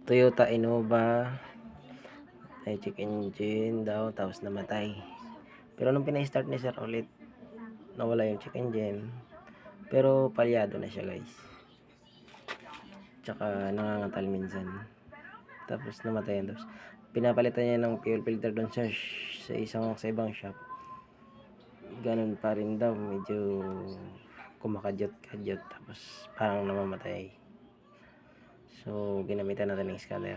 Toyota Innova ay check engine daw tapos namatay. Pero nung pina-start ni sir ulit, nawala yung check engine. Pero palyado na siya guys. Tsaka nangangatal minsan. Tapos namatayan. Tapos pinapalitan niya ng fuel filter doon sa ibang shop. Ganun pa rin daw, medyo kumakadyot-kadyot tapos parang namamatay. So ginamitan natin ng scanner.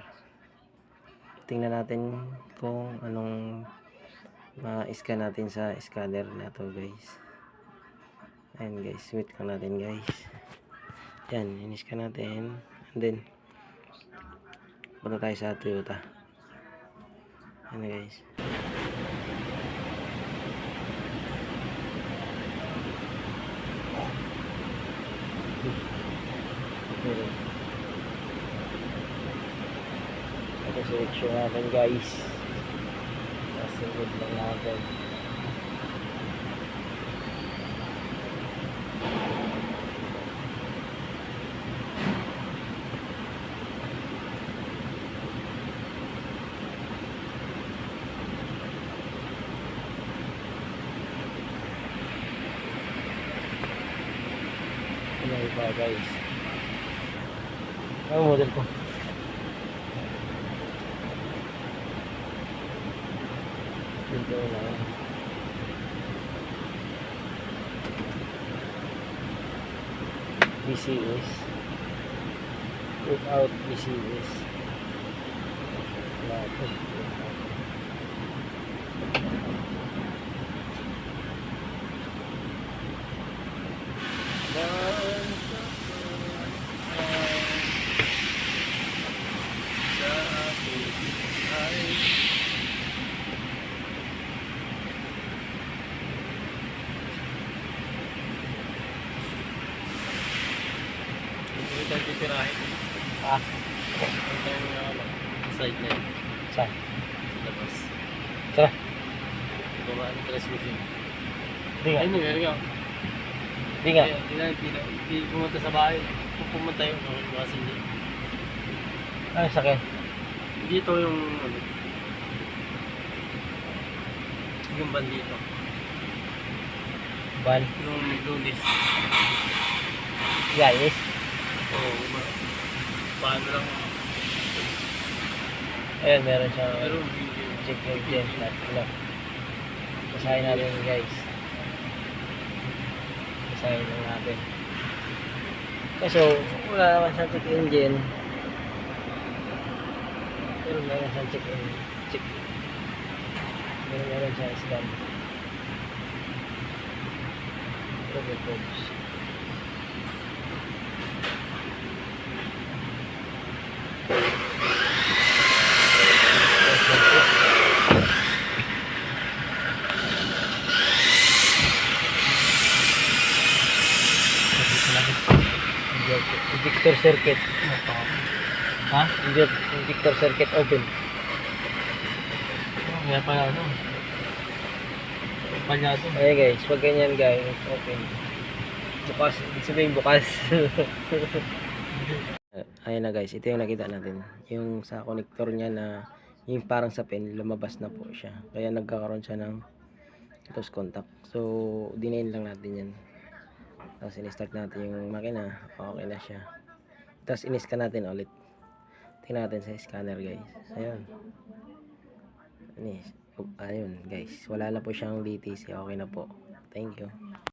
Tingnan natin kung anong ma-scan natin sa scanner na to guys. Ayan guys, wait lang natin guys. Yan, in-scan natin. And then punta tayo sa Toyota. Ayan guys. Ito selection natin guys. Nasunod lang natin. Ano ba guys? Ano model ko? Dito na. BCS. Without BCS. Wala ito. Ito yung titirahin. Ito yung side na yun. Saan? Sa labas. Tara. Babaan ng transmission. Di nga. Ayun nga, ayun nga. Di nga. Hindi pumunta sa bahay. Kung pumunta yun, iwasan niya. Ano sakyan? Dito yung ano. Yung bandito. Van. Yung lunis. Guys. Oo. Paano lang. Ayan, meron siyang Pero check engine. Ano? Basahin natin guys. Basahin lang natin. Kaso, wala naman siyang check engine. Pero meron siyang check engine. Check. Meron siyang scan. Probes. Injector circuit. Ha? Injector circuit open. kaya pala ano. Palyado. Ayan guys, wag ganyan guys. Open. Bukas. Ibig sabihin bukas. Ayan na guys, ito yung nakita natin. Yung sa connector niya na yung parang sa pin, lumabas na po siya. Kaya nagkakaroon siya ng close contact. So, dinain lang natin yan. Tapos in-start natin yung makina. Okay na siya. Tapos in-scan natin ulit. Tingnan natin sa scanner guys. Ayun. Ayun guys. Wala na po siyang DTC. Okay na po. Thank you.